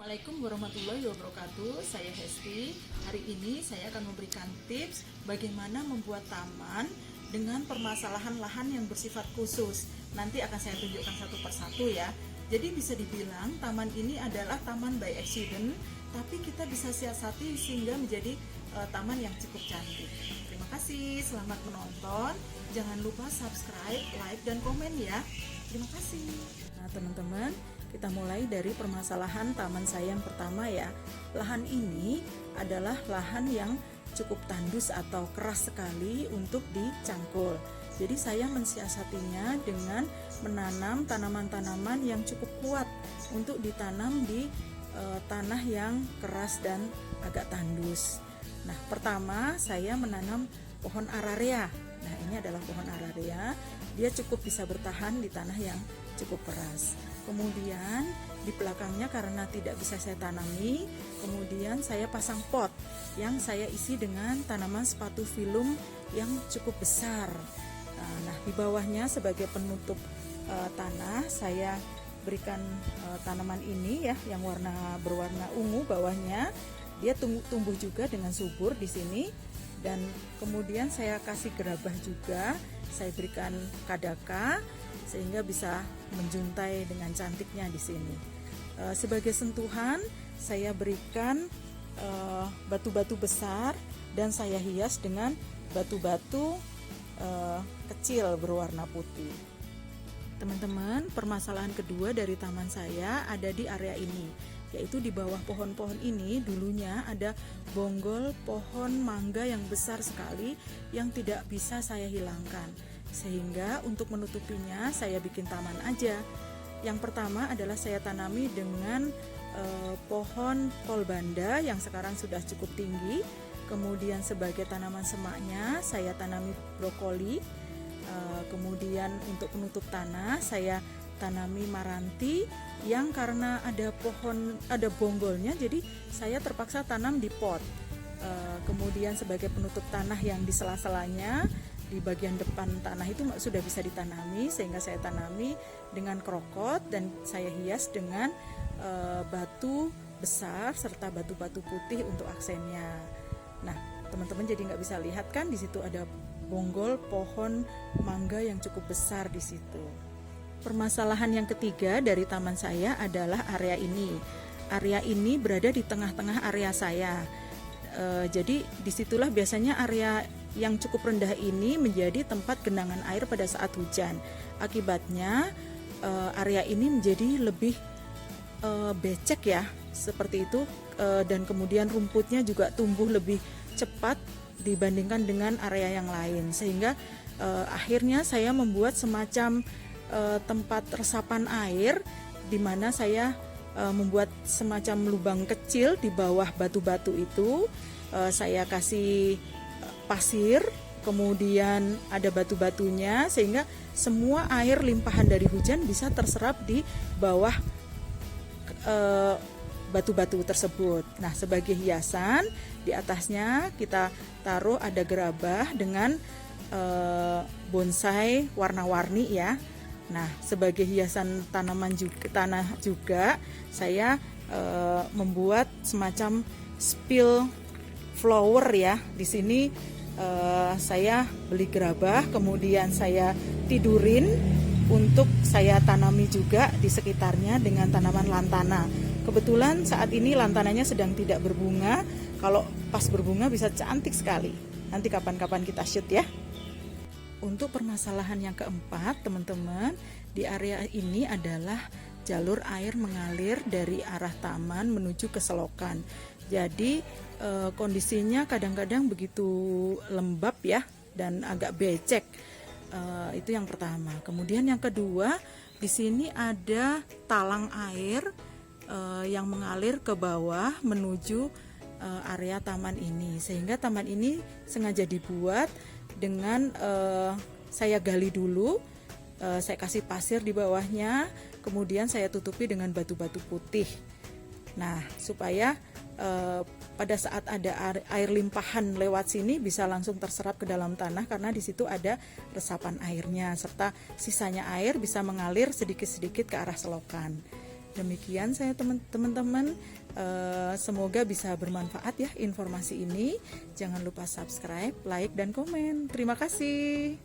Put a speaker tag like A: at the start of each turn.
A: Assalamualaikum warahmatullahi wabarakatuh. Saya Hesti. Hari ini saya akan memberikan tips bagaimana membuat taman dengan permasalahan lahan yang bersifat khusus. Nanti akan saya tunjukkan satu persatu ya. Jadi bisa dibilang taman ini adalah taman by accident, tapi kita bisa siasati sehingga menjadi taman yang cukup cantik. Terima kasih, selamat menonton. Jangan lupa subscribe, like, dan komen ya. Terima kasih. Nah teman-teman, kita mulai dari permasalahan taman saya yang pertama ya. Lahan ini adalah lahan yang cukup tandus atau keras sekali untuk dicangkul. Jadi saya mensiasatinya dengan menanam tanaman-tanaman yang cukup kuat untuk ditanam di tanah yang keras dan agak tandus. Nah, pertama saya menanam pohon araria. Nah, ini adalah pohon araria. Dia cukup bisa bertahan di tanah yang cukup keras. Kemudian di belakangnya karena tidak bisa saya tanami, kemudian saya pasang pot yang saya isi dengan tanaman sepatu filum yang cukup besar. Nah, di bawahnya sebagai penutup tanah saya berikan tanaman ini ya, yang berwarna ungu bawahnya. Dia tumbuh juga dengan subur di sini, dan kemudian saya kasih gerabah juga. Saya berikan kadaka sehingga bisa menjuntai dengan cantiknya di sini. Sebagai sentuhan saya berikan batu-batu besar dan saya hias dengan batu-batu kecil berwarna putih. Teman-teman, permasalahan kedua dari taman saya ada di area ini, yaitu di bawah pohon-pohon ini dulunya ada bonggol pohon mangga yang besar sekali yang tidak bisa saya hilangkan. Sehingga untuk menutupinya saya bikin taman aja. Yang pertama adalah saya tanami dengan pohon polbanda yang sekarang sudah cukup tinggi. Kemudian sebagai tanaman semaknya saya tanami brokoli. Kemudian untuk penutup tanah saya tanami maranti yang karena ada bonggolnya, jadi saya terpaksa tanam di pot. Kemudian sebagai penutup tanah yang di sela-selanya di bagian depan tanah itu sudah bisa ditanami, sehingga saya tanami dengan krokot dan saya hias dengan batu besar serta batu-batu putih untuk aksennya. Nah, teman-teman jadi nggak bisa lihat kan, di situ ada bonggol pohon mangga yang cukup besar di situ. Permasalahan yang ketiga dari taman saya adalah area ini. Area ini berada di tengah-tengah area saya. Jadi disitulah biasanya area yang cukup rendah ini menjadi tempat genangan air pada saat hujan. Akibatnya area ini menjadi lebih becek ya, seperti itu, dan kemudian rumputnya juga tumbuh lebih cepat dibandingkan dengan area yang lain, sehingga akhirnya saya membuat semacam tempat resapan air di mana saya membuat semacam lubang kecil di bawah batu-batu itu. Saya kasih pasir, kemudian ada batu-batunya sehingga semua air limpahan dari hujan bisa terserap di bawah batu-batu tersebut. Nah, sebagai hiasan di atasnya kita taruh ada gerabah dengan bonsai warna-warni ya. Nah, sebagai hiasan tanah juga saya membuat semacam spill flower ya. Di sini saya beli gerabah, kemudian saya tidurin untuk saya tanami juga di sekitarnya dengan tanaman lantana. Kebetulan saat ini lantananya sedang tidak berbunga. Kalau pas berbunga bisa cantik sekali. Nanti kapan-kapan kita shoot ya. Untuk permasalahan yang keempat, teman-teman, di area ini adalah jalur air mengalir dari arah taman menuju ke selokan. Jadi kondisinya kadang-kadang begitu lembab ya dan agak becek. Itu yang pertama. Kemudian yang kedua, di sini ada talang air yang mengalir ke bawah menuju area taman ini, sehingga taman ini sengaja dibuat dengan saya gali dulu, saya kasih pasir di bawahnya, kemudian saya tutupi dengan batu-batu putih. Nah, supaya pada saat ada air limpahan lewat sini bisa langsung terserap ke dalam tanah karena di situ ada resapan airnya, serta sisanya air bisa mengalir sedikit-sedikit ke arah selokan. Demikian saya teman-teman, semoga bisa bermanfaat ya informasi ini. Jangan lupa subscribe, like, dan komen. Terima kasih.